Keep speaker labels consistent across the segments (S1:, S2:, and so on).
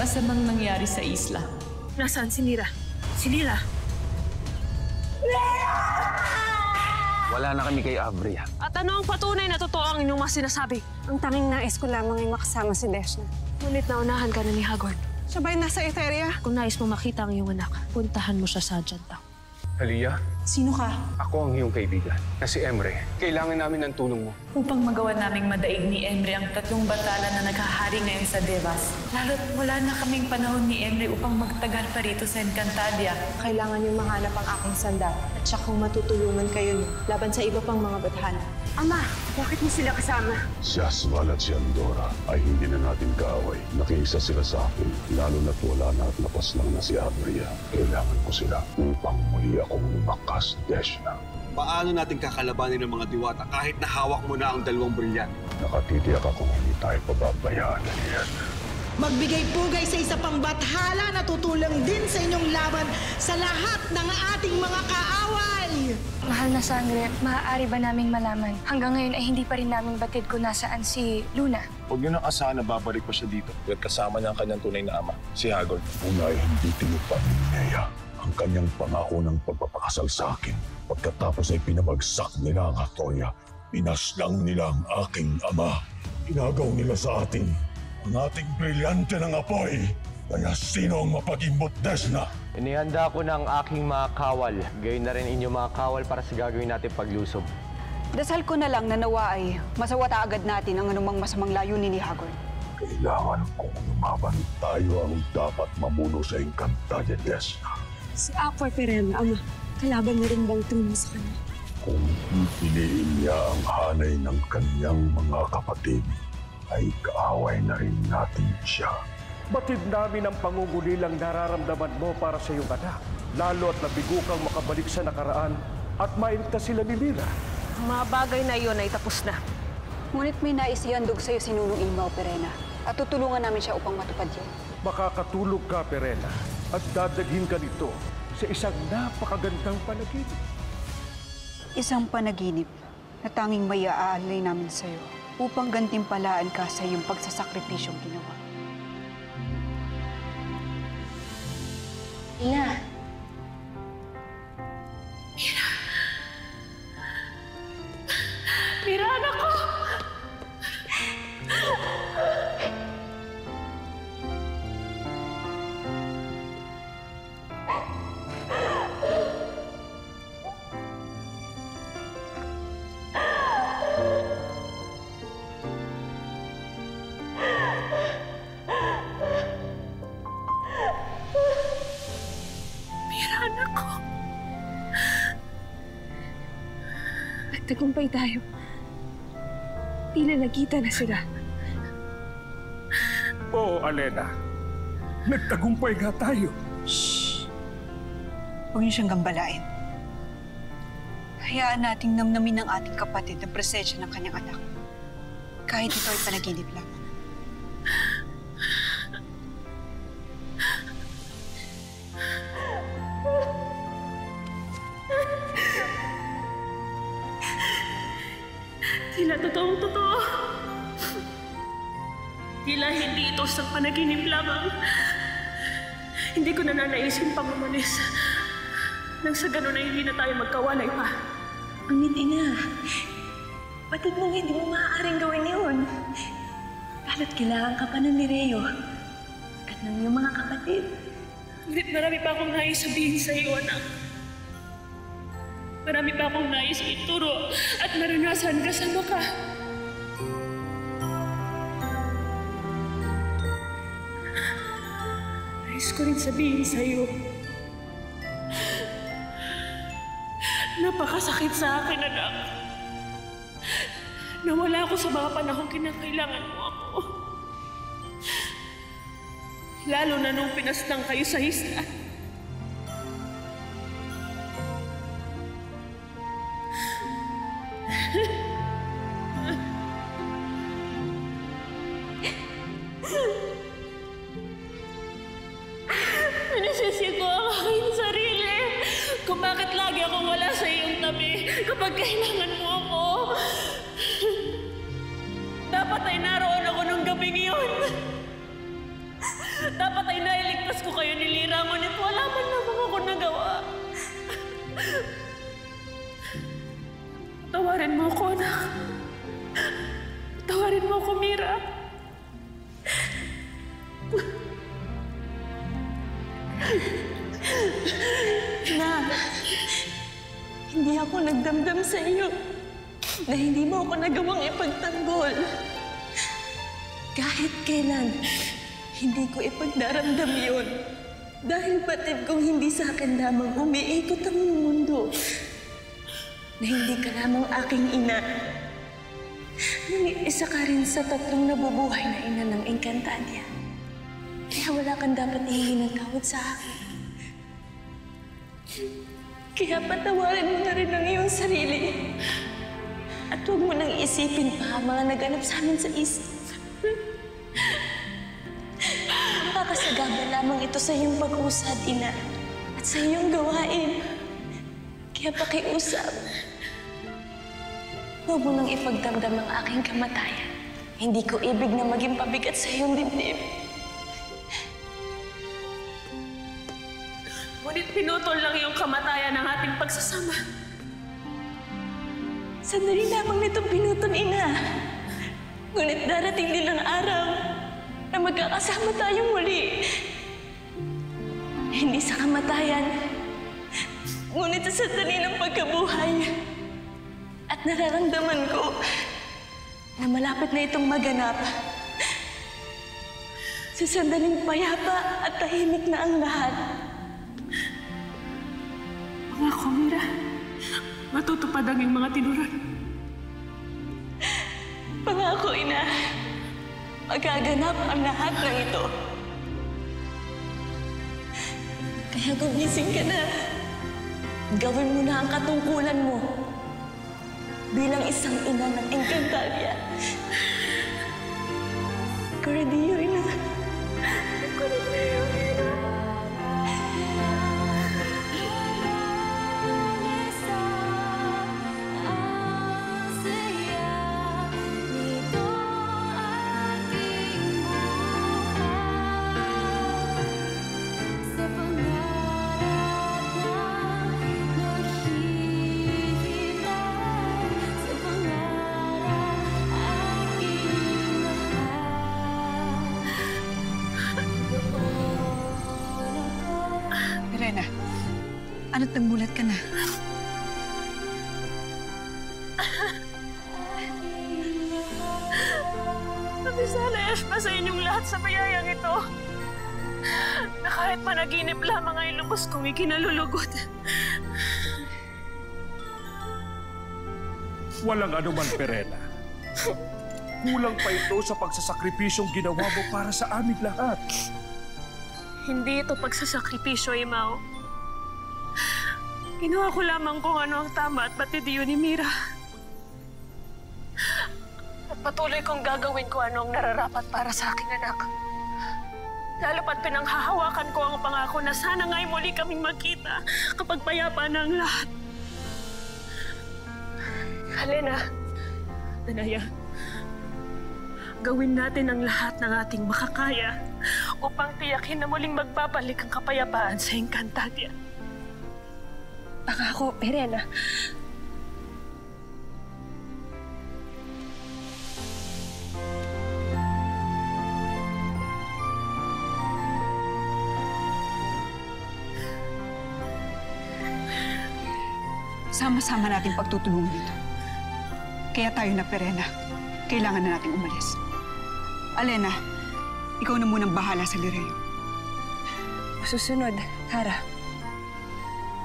S1: masamang nangyari sa isla.
S2: Nasaan si Lyra? Si Lyra?
S3: Wala na kami kay Abria.
S2: At ano ang patunay na totoo ang inyong mga sinasabi?
S4: Ang tanging nais ko lamang ay makasama si Deshna.
S2: Ngunit naunahan ka na ni Hagorn.
S4: Siya ba'y nasa Etheria?
S2: Kung nais mo makita ang iyong anak, puntahan mo siya sa Janta.
S3: Halia,
S4: Sino ka?
S3: ako ang iyong kaibigan. Na si Emre. Kailangan namin ng tulong mo.
S1: Upang magawa naming madaig ni Emre ang 3 batalan na naghahari ngayon sa Devas. Lalo't wala na kaming panahon ni Emre upang magtagal pa rito sa Encantadia.
S4: Kailangan niyong mahanap ang aking sanda at siyang matutulungan kayo laban sa iba pang mga badhana. Ama, bakit mo sila kasama?
S5: Si Asval at si Andorra ay hindi na natin kaaway. Nakiisa sila sa akin, lalo na't wala na at napas lang na si Abria. Kailangan ko sila upang muli akong lumakas, Deshna.
S6: Paano natin kakalabanin ng mga diwata kahit na hawak mo na ang 2 brilyan?
S5: Nakatitiyak akong hindi tayo pababayaan yan.
S7: Magbigay-pugay sa isa pang bathala na tutulong din sa inyong laban sa lahat ng ating mga kaaway!
S8: Mahal na sangre, maaari ba naming malaman? Hanggang ngayon ay hindi pa rin namin batid kung nasaan si Luna.
S9: Huwag niyo nang asahan na babalik pa siya dito. At kasama niya ang kanyang tunay na ama, si Hagorn.
S5: Una ay hindi tinupad ni Nea ang kanyang pangako ng pagpapakasal sa akin. Pagkatapos ay pinabagsak nila ang Hatoya. Pinaslang nila ang aking ama. Inagaw nila sa atin ang ating brilyante ng apoy. Kaya sino ang mapagimbot, Deshna?
S10: Inihanda ko na ang aking mga kawal. Gayon na rin inyong mga kawal para sa gagawin natin paglusob.
S4: Dasal ko na lang na nawa ay masawata agad natin ang anumang masamang layunin ni Hagorn.
S5: Kailangan kong lumaban. Tayo ang dapat mamuno sa Encantadia, Deshna.
S4: Si Aqua Perena, ama, kalaban na rin bang tumo sa kanya?
S5: Kung pipiliin niya ang hanay ng kanyang mga kapatid, ay kaaway na rin natin siya.
S9: Batid namin ang pangungulilang nararamdaman mo para sa iyong anak. Lalo at nabigo kang makabalik sa nakaraan at maintas sila ni Lyra.
S2: Ang mga bagay na iyon ay tapos na.
S4: Ngunit may nais ihandog sa'yo si Nunong Ilmao Perena at tutulungan namin siya upang matupad yun.
S9: Makakatulog ka, Perena, at dadaghin ka nito sa isang napakagandang panaginip.
S4: Isang panaginip na tanging may aalay namin sa'yo upang gantimpalaan ka sa iyong pagsasakripisyong ginawa.
S8: Ina,
S2: Lyra, anak ko! Lyra, anak ko!
S8: nagtagumpay tayo. Tila nakita na sila.
S9: Oo, Alena. Nagtagumpay nga tayo.
S4: Shh! Huwag niyo siyang gambalain. Hayaan nating namnamin ng ating kapatid ang presensya ng kanyang anak. Kahit ito ay panaginip lang.
S2: Tila totoong-totoo. Tila hindi ito sa panaginip lamang. Hindi ko na nanaisin pang umalis. Nang sa ganun ay hindi na tayo magkawalay pa.
S8: Ngunit ina, batid mong hindi mo maaaring gawin yun. Lalo't kailangan ka pa ng Nireo at ng iyong mga kapatid.
S2: Ngunit marami pa akong nais sabihin sa iyo, anak. Marami pa akong nais ituro at maranasan kasama ka. Nais ko rin sabihin sa iyo. Napakasakit sa akin, anak. Nawala ako sa mga panahong kinakailangan mo ako. Lalo na nung pinaslang kayo sa isla. Sinisisi ko ang aking sarili kung bakit lagi akong wala sa iyong tabi kapag kailangan mo ako. Dapat ay naroon ako nung gabing iyon. Dapat ay nailigtas ko kayo ni Lyra, ngunit wala man lamang ako nagawa. Tawarin mo ako, anak. Tawarin mo ako, Mira.
S8: Na, hindi ako nagdamdam sa iyo na hindi mo ako nagawang ipagtanggol. Kahit kailan, hindi ko ipagdaramdam yun. Dahil batid kong hindi sa akin lamang umiikot ang mundo. Na hindi ka lamang aking ina. Ngunit isa ka rin sa 3 nabubuhay na ina ng Encantadia. Kaya wala kang dapat ihingi ng tawad sa akin. Kaya patawarin mo na rin ang iyong sarili. At huwag mo nang isipin pa ang mga naganap sa amin sa isip. Makakasagaba lamang ito sa iyong pag-usad, ina. At sa iyong gawain. Kaya pakiusap. Huwag mo nang ipagdamdam ang aking kamatayan. Hindi ko ibig na maging pabigat sa iyong dibdib.
S2: Ngunit pinutol lang yung kamatayan ng ating pagsasama.
S8: Sandali lamang nitong pinutol, ina. Ngunit darating din ang araw na magkakasama tayong muli. Hindi sa kamatayan, ngunit sa sandali ng pagkabuhay. At nararamdaman ko na malapit na itong maganap. Sa sandaling payapa at tahimik na ang lahat.
S2: Pangako, Mira. Matutupad ang iyong mga tinuran.
S8: Pangako, ina. Magaganap ang lahat ng ito. Kaya gumising ka na. Gawin mo na ang katungkulan mo bilang isang ina ng Encantadia. Corradillo, ina. Corradillo, ina.
S4: Pirena, ano't nagmulat ka na?
S2: Nabisalayas pa sa inyong lahat sa bayayang ito. Na kahit panaginip lamang ay lubos kong ikinalulugot.
S9: Walang anuman, Pirena. Kulang pa ito sa pagsasakripisyong ginawa mo para sa aming lahat.
S2: Hindi ito pagsasakripisyo, Imao. Ginawa ko lamang kung ano ang tama at batidiyo ni Mira. At patuloy kong gagawin ko ano ang nararapat para sa aking anak. Lalo pat pinanghahawakan ko ang pangako na sana nga'y muli kaming magkita kapag payapa na ang lahat. Helena, Danaya, gawin natin ang lahat ng ating makakaya upang tiyakin na muling magbabalik ang kapayapaan sa Encantadia.
S8: Pangako, Pirena.
S4: Sama-sama natin pagtutulungan ito. Kaya tayo na, Pirena. Kailangan na nating umalis. Alena, ikaw na munang bahala sa Lireo.
S8: Susunod, Tara.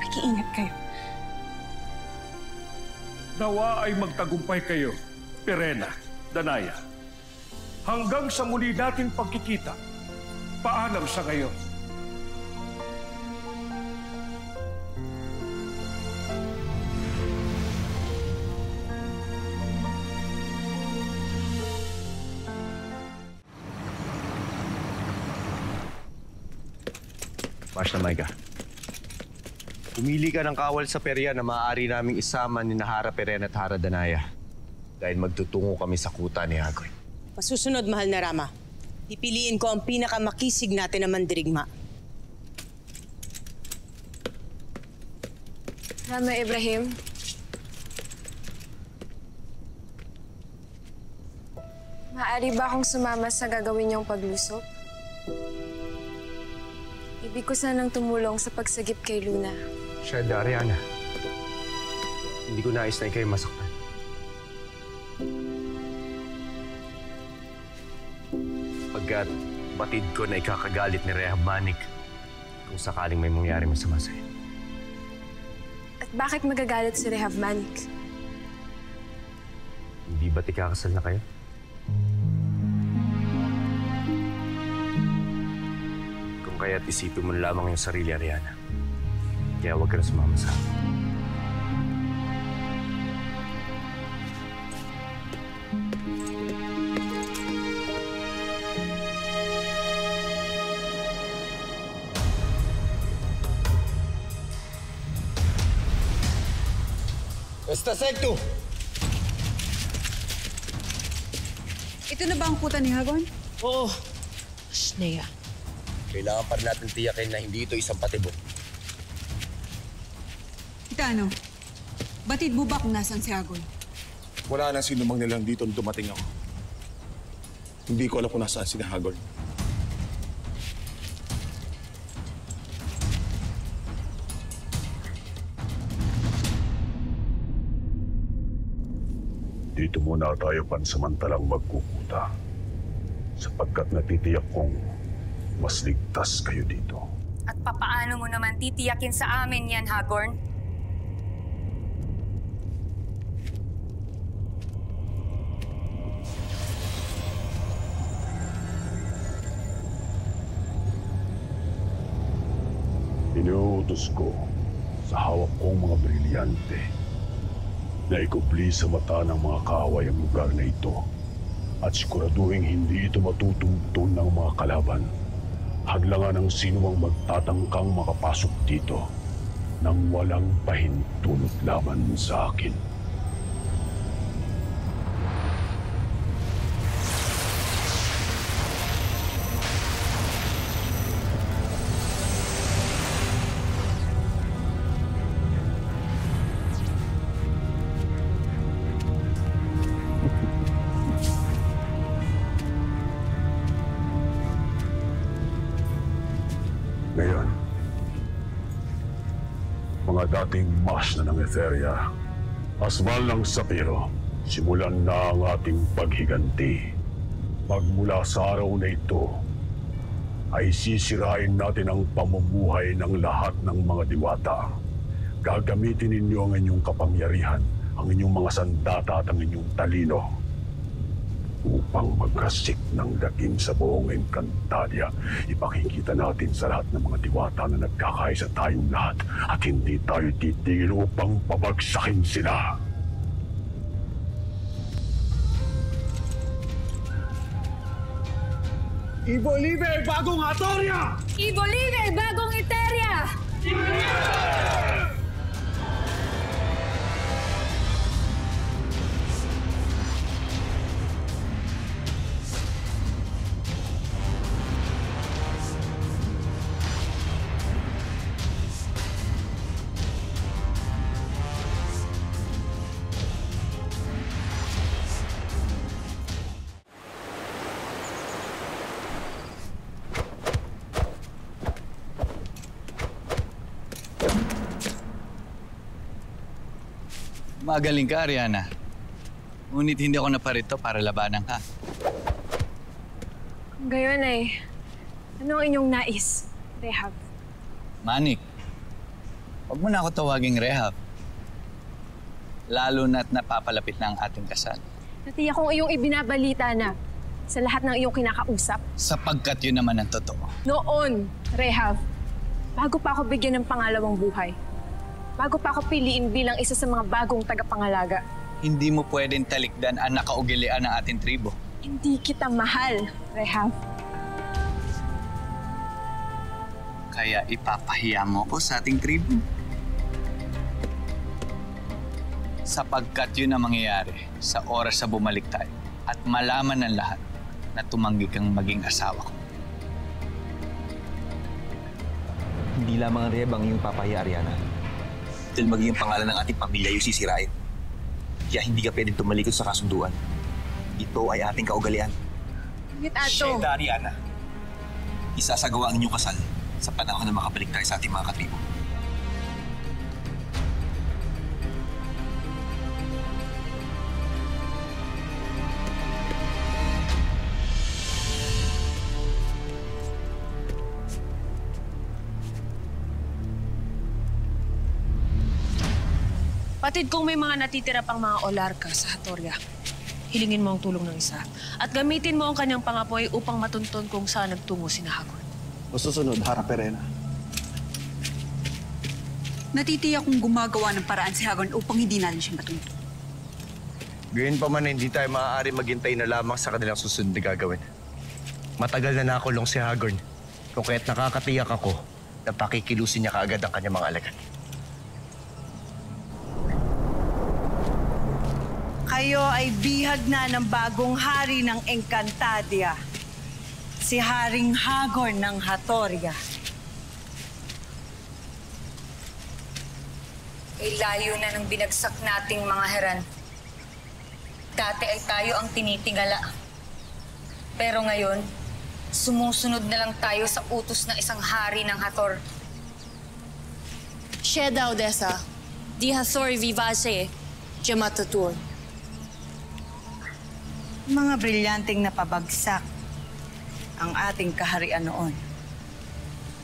S8: Mag-iingat kayo.
S9: Nawa ay magtagumpay kayo, Pirena, Danaya. Hanggang sa muli nating pagkikita, paalam sa ngayon.
S10: Basta, Maika. Pumili ka ng kawal sa perya na maaari naming isama ni Hara Pirena at Hara Danaya. Dahil magtutungo kami sa kuta ni Agoy.
S7: Pasusunod, mahal na Rama.
S11: Pipiliin ko ang pinakamakisig natin na mandirigma.
S12: Rama Ibrahim. Maaari ba akong sumama sa gagawin niyong paglusok? Ibig ko sanang tumulong sa pagsagip kay Luna.
S3: Shed, Ariana. Hindi ko nais na ikaw'y masaktan. Pagkat batid ko na ikakagalit ni Rehab Manik kung sakaling may mangyari masama sa'yo.
S12: At bakit magagalit si Rehab Manik?
S3: Hindi ba't ikakasal na kayo? Kung kaya't isipin mo na lamang yung sarili, Ariana. Kaya huwag ka na sumama sa akin.
S13: Estás secto!
S4: Ito na ba ang kuta ni Hagon?
S11: Oo. Ashnea.
S13: Kailangan pa rin natin tiyakin na hindi ito isang patibok.
S4: Itano, batid mo ba kung nasan si Hagon?
S5: Wala na sino mang nilang dito nung dumating ako. Hindi ko alam kung nasaan si Hagon. Dito muna tayo pansamantalang magkukuta sapagkat natitiyak kong mas ligtas kayo dito.
S14: At papaano mo naman titiyakin sa amin yan, Hagorn?
S5: Inuutos ko sa hawak kong mga brilyante na ikubli sa mata ng mga kaaway ang lugar na ito at siguraduhin hindi ito matutumton ng mga kalaban. Hadlangan ang sinumang magtatangkang makapasok dito nang walang pahintulot laban sa akin. Ngayon, mga dating mas na ng Etheria, asmal ng Sapiro, simulan na ang ating paghiganti. Magmula sa araw na ito, ay sisirain natin ang pamumuhay ng lahat ng mga diwata. Gagamitin ninyo ang inyong kapangyarihan, ang inyong mga sandata at ang inyong talino upang magkasik ng daging sa buong Encantadia. Ipakikita natin sa lahat ng mga diwata na nagkakaisa tayong lahat at hindi tayo titigil upang pabagsakin sila.
S6: Ibolive, bagong Hatoria!
S14: Ibolive, bagong Eteria!
S15: Magaling ka, Ariana. Ngunit hindi ako naparito para labanan ka.
S12: Gayon ay, ano ang inyong nais, Rehab?
S15: Manik, huwag mo na ako tawaging Rehab. Lalo na't napapalapit na ang ating kasal.
S12: Natiyak kong iyong ibinabalita na sa lahat ng iyong kinakausap.
S15: Sapagkat yun naman ang totoo.
S12: Noon, Rehab, bago pa ako bigyan ng pangalawang buhay, bago pa ako piliin bilang isa sa mga bagong tagapangalaga.
S15: Hindi mo pwedeng talikdan ang nakaugilian ng ating tribo.
S12: Hindi kita mahal, Rehab.
S15: Kaya ipapahiya mo ko sa ating tribo. Sapagkat yun ang mangyayari sa oras sa bumalik tayo at malaman ng lahat na tumanggi kang maging asawa ko.
S16: Hindi lamang ang Rehab ang iyong papahiya, Ariana. Dahil magiging pangalan ng ating pamilya yung sisirain. Kaya hindi ka pwedeng tumalikod sa kasunduan. Ito ay ating kaugalian.
S12: Ngit ato.
S16: Sheda, Ariana. Isasagawa ang inyong kasal sa panahon na makabalik tayo sa ating mga katribo.
S2: Patid kung may mga natitira pang mga olarka sa Hatoria, hilingin mo ang tulong ng isa at gamitin mo ang kanyang pangapoy upang matunton kung saan nagtungo si Hagon.
S6: O susunod, Hara Perena.
S4: Natitiyak kong gumagawa ng paraan si Hagon upang hindi natin siya matuntun.
S10: Gayun pa man, hindi tayo maaari maghintay na lamang sa kanilang susunod na gagawin. Matagal na nakulong si Hagorn. Kung kaya't nakakatiyak ako na pakikilusin niya kaagad ang kanyang mga alagad.
S17: Kayo ay bihag na ng bagong hari ng Encantadia, si Haring Hagorn ng Hatoria.
S14: Ay layo na ng binagsak nating mga heran. Dati ay tayo ang tinitingala. Pero ngayon, sumusunod na lang tayo sa utos ng isang hari ng Hathor.
S18: Sheda Odessa, di Hathor vivace, Jamatatur.
S17: Mga brilyanteng napabagsak ang ating kaharian noon.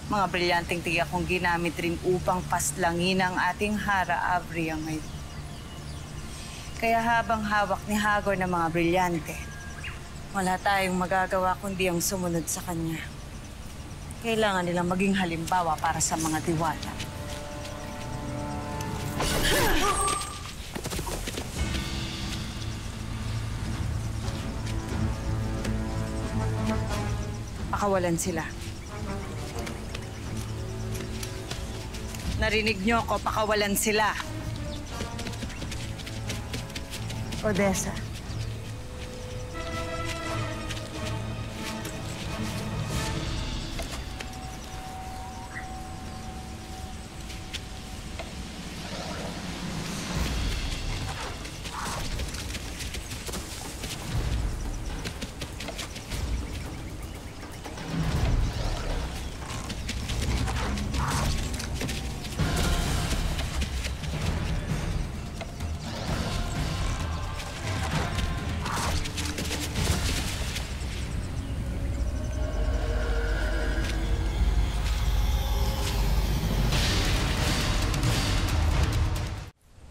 S17: Mga brilyanteng tiyak kong ginamit rin upang paslangin ang ating Hara Avria ngayon. Kaya habang hawak ni Hagorn ng mga brilyante, wala tayong magagawa kundi ang sumunod sa kanya. Kailangan nilang maging halimbawa para sa mga diwata. Pakawalan sila. Narinig niyo ako, pakawalan sila. Odessa.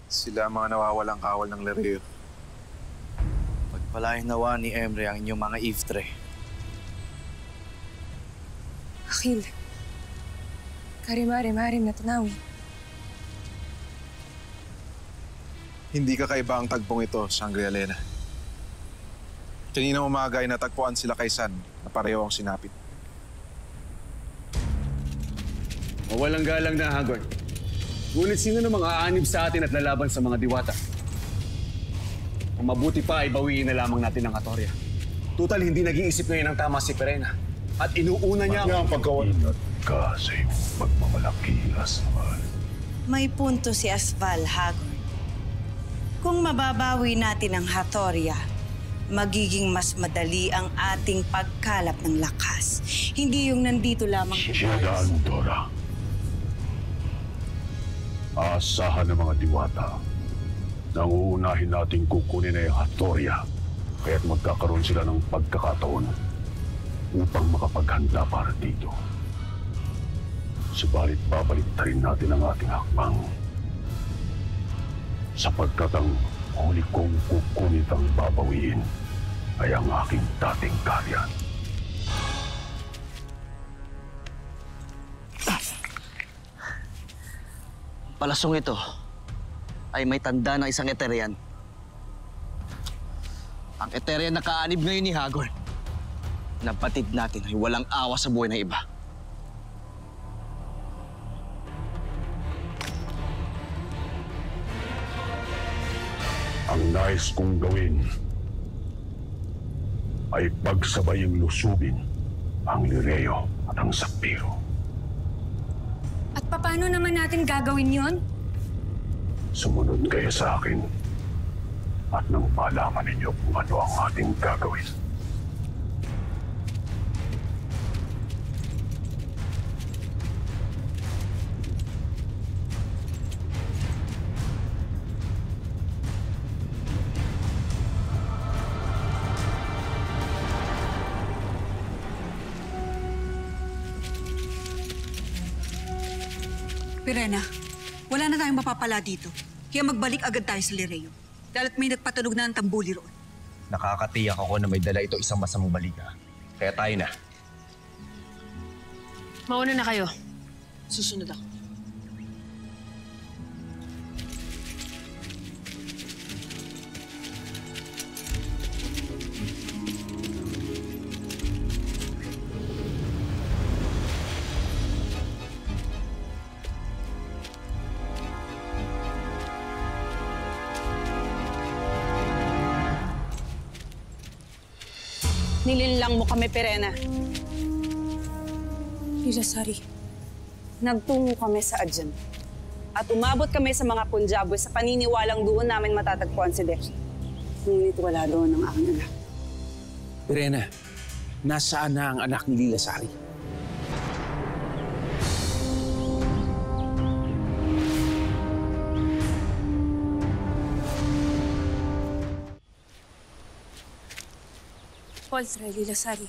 S6: Sila mga nawawalang kawal ng Lereo.
S19: Pagpalain nawa ni Emre ang inyong mga iftre.
S12: Achille, karimari-marim na tanawi.
S6: Hindi kakaiba ang tagpong ito, Sangre-Alena. Kaninang umaga ay natagpuan sila kay San na pareho ang sinapit.
S20: Mawalang galang na, Hagorn. Ngunit sino namang aanib sa atin at lalaban sa mga diwata? Kung mabuti pa ay bawiin na lamang natin ang Hatoria. Tutal, hindi nag-iisip ngayon ang tama si Perena. At inuuna niya ang
S5: pagkawalan. Kasi pagmamalaki, Asval.
S17: May punto si Asval, Hagorn. Kung mababawi natin ang Hatoria, magiging mas madali ang ating pagkalap ng lakas. Hindi yung nandito lamang.
S5: Sheda Andorra. Aasahan ng mga diwata. Nanguunahin natin kukunin na yung Hatoria. Kaya't magkakaroon sila ng pagkakataon upang makapaghanda para dito. Subalit babalik rin natin ang ating hakbang. Sapagkat ang huli kong kukunin ang babawiin ay ang aking dating kaharian.
S19: Palasong ito ay may tanda ng isang Eterian. Ang Eterian na kaanib ngayon ni Hagorn. Napatid natin ay walang awa sa buhay ng iba.
S5: Ang nais kong gawin ay pagsabayang lusubin ang Lireo at ang Sapiro.
S14: At paano naman natin gagawin yon?
S5: Sumunod kayo sa akin at nang malaman ninyo kung ano ang ating gagawin.
S4: Pirena, wala na tayong mapapala dito. Kaya magbalik agad tayo sa Lireo. Dahil may nagpatunog na ng tambuli roon.
S10: Nakakatiyak ako na may dala ito isang masamang balita. Kaya tayo na.
S11: Mauna na kayo. Susunod ako.
S17: Nilinlang mo kami, Pirena.
S11: Lilasari.
S17: Nagtungo kami sa Adyan. At umabot kami sa mga Punjabo sa paniniwalang doon namin matatagpuan si Desh. Ngunit wala doon ang aking anak.
S19: Pirena, nasaan na ang anak ni Lilasari?
S12: Poltre, Lilasari.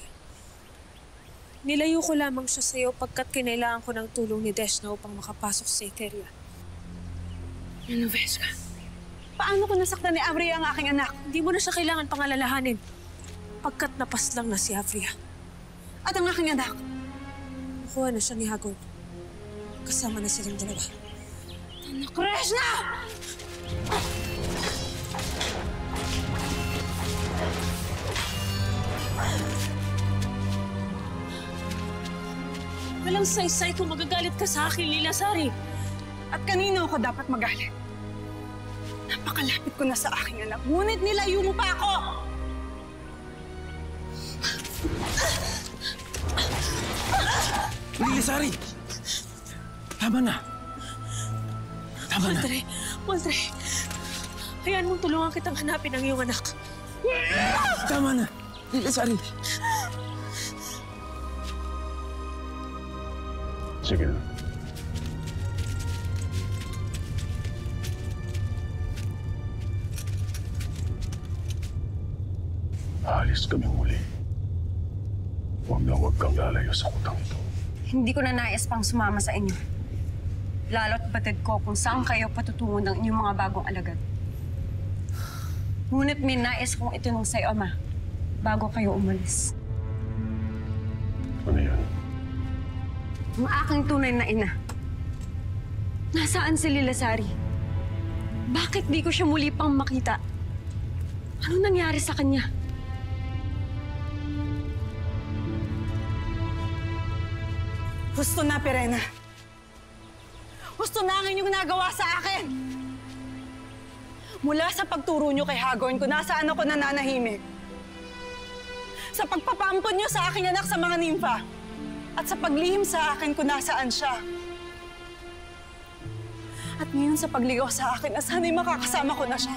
S12: Nilayo ko lamang siya sa'yo pagkat kinailangan ko ng tulong ni Deshna upang makapasok sa Eteria.
S17: Veska, paano ko nasaktan ni Avria ang aking anak?
S12: Hindi mo na siya kailangan pangalalahanin pagkat napaslang na si Avria.
S17: At ang aking anak?
S12: Nakuha na siya ni Hagorn. Kasama na silang dalawa.
S17: Anak, Krishna!
S12: Walang saysay kung magagalit ka sa akin, Lilasari.
S17: At kanino ako dapat magalit? Napakalapit ko na sa aking anak, ngunit nilayo mo pa ako!
S19: Lilasari! Tama na! Tama na!
S12: Poltre, hayaan mong tulungan kitang hanapin ang iyong anak.
S19: Tama na! Lilasari!
S5: Sige na. Alis kami muli. Huwag kang lalayo sa kutang ito.
S14: Hindi ko na nais pang sumama sa inyo. Lalo't batid ko kung saan kayo patutungo ng inyong mga bagong alagad. Ngunit may nais kong itinong sa'yo, Ama, bago kayo umalis.
S5: Ano yan?
S14: Ang aking tunay na ina. Nasaan si Lilasari? Bakit di ko siya muli pang makita? Ano nangyari sa kanya?
S17: Gusto na, Pirena. Gusto na ang inyong nagawa sa akin. Mula sa pagturo niyo kay Hagorn kung nasaan ako nananahimik. Sa pagpapampon niyo sa aking anak sa mga nimfa. At sa paglihim sa akin kung nasaan siya. At ngayon sa pagligaw sa akin na sana'y makakasama ko na siya.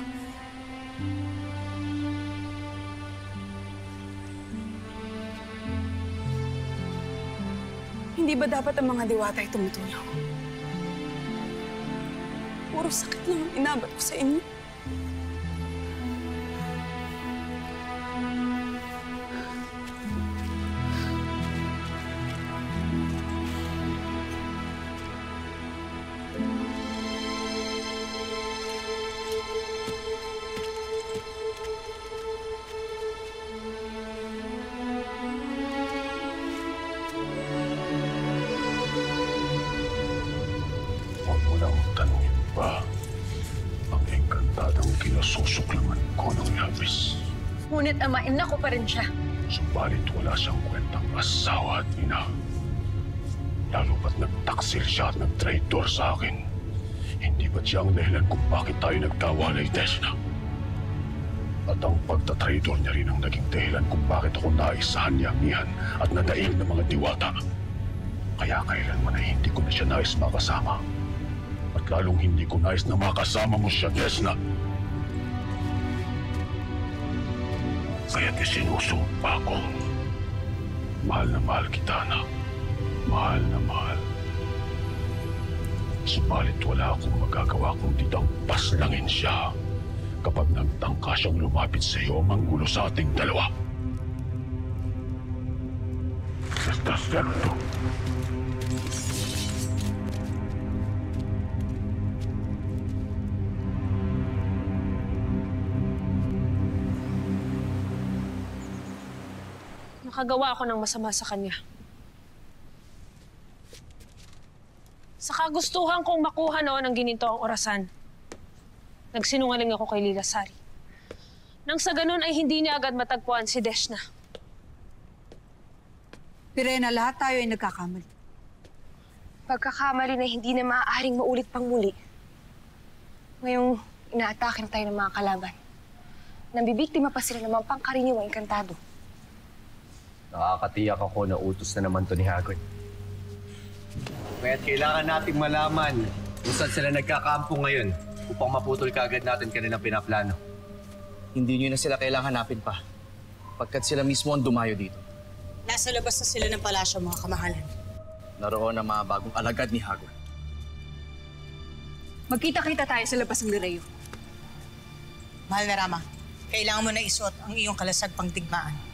S17: Hindi ba dapat ang mga diwata ay tumutulong? Puro sakit lang ang inabot ko sa inyo.
S5: Nasusuklaman ko ng labis.
S14: Ngunit ama, ina ko pa rin siya.
S5: Subalit wala siyang kwentang asawa at ina. Lalo ba't nagtaksil siya at nag-traitor sa akin. Hindi ba't siya ang dahilan kung bakit tayo nagkawalay, Deshna? At ang pagtatraidor niya rin ang naging dahilan kung bakit ako naisahan niya at nadaig ng mga diwata. Kaya kailanman ay hindi ko na siya nais makasama. At lalong hindi ko nais na makasama mo siya, Desna. Kaya't isinusumpa ko. Mahal na mahal kita, anak. Mahal na mahal. Subalit wala akong magagawa kundi paslangin siya kapag nagtangka siyang lumapit sa iyo manggulo sa ating dalawa. Basta certo.
S2: Nakagawa ako ng masama sa kanya. Sa kagustuhan kong makuha noon ang ginito ang orasan, nagsinungaling ako kay Lila Sari. Nang sa ganun ay hindi niya agad matagpuan si Desna.
S4: Pirena, lahat tayo ay nagkakamali.
S12: Pagkakamali na hindi na maaaring maulit pang muli. Ngayong inaatake na tayo ng mga kalaban. Nambibiktima pa sila ng mga pangkaraniwang engkantado.
S3: Nakakatiyak ako na utos na naman to ni Hagorn.
S10: Kaya't kailangan nating malaman kung saan sila nagkakampo ngayon upang maputol kaagad natin kanilang pinaplano.
S19: Hindi nyo na sila kailangan hanapin pa. Pagkat sila mismo ang dumayo dito.
S7: Nasa labas na sila ng palasyo, mga kamahalan.
S19: Naroon ang mga bagong alagad ni Hagorn.
S4: Magkita-kita tayo sa labas ng Lireo.
S7: Mahal na Rama, kailangan mo na isuot ang iyong kalasag pang digmaan.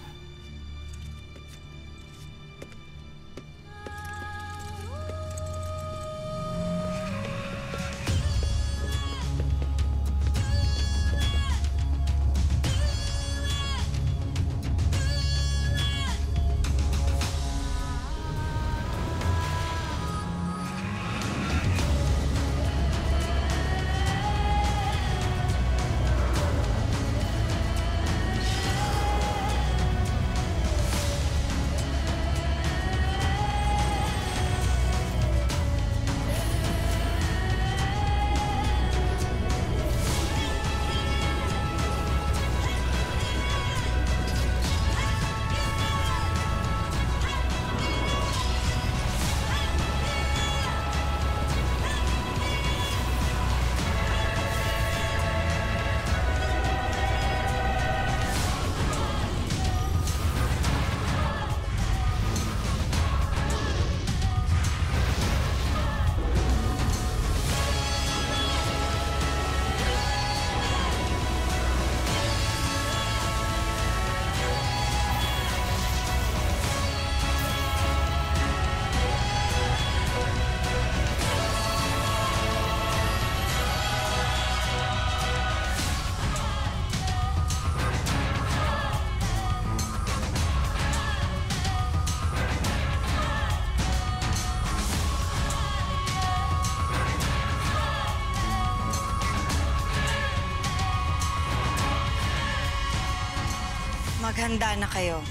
S17: Maghanda na kayo.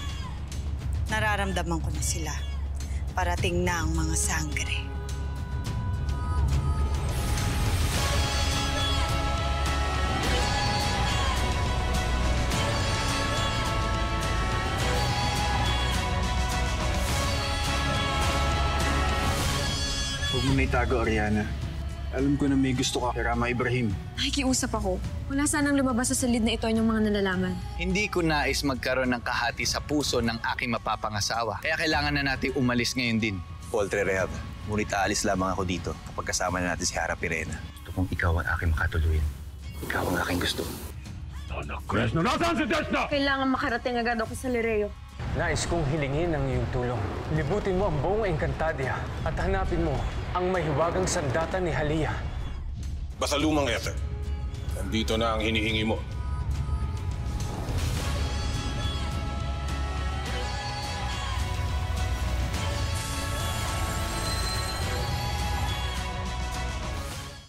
S17: Nararamdaman ko na sila. Parating na ang mga sangre.
S16: Huwag mo na itago, Ariana. Alam ko na may gusto ka kay Rama Ibrahim.
S12: Nakikiusap ako. Wala sanang lumabas sa salid na ito yung mga nalalaman.
S15: Hindi ko nais magkaroon ng kahati sa puso ng aking mapapangasawa. Kaya kailangan na natin umalis ngayon din.
S16: Poltre Rehab, ngunit aalis lamang ako dito kapag kasama na natin si Hara Pirena.
S3: Gusto kong ikaw ang aking makatuluyan.
S16: Ikaw ang aking gusto.
S5: Anak, Desna! Nasaan si Desna?
S2: Kailangan makarating agad ako sa Lireo.
S9: Nais kong hilingin ang iyong tulong. Libutin mo ang buong Encantadia at hanapin mo ang mahiwagang sandata ni Halia.
S21: Basta lumang Ether. Nandito na ang hinihingi mo.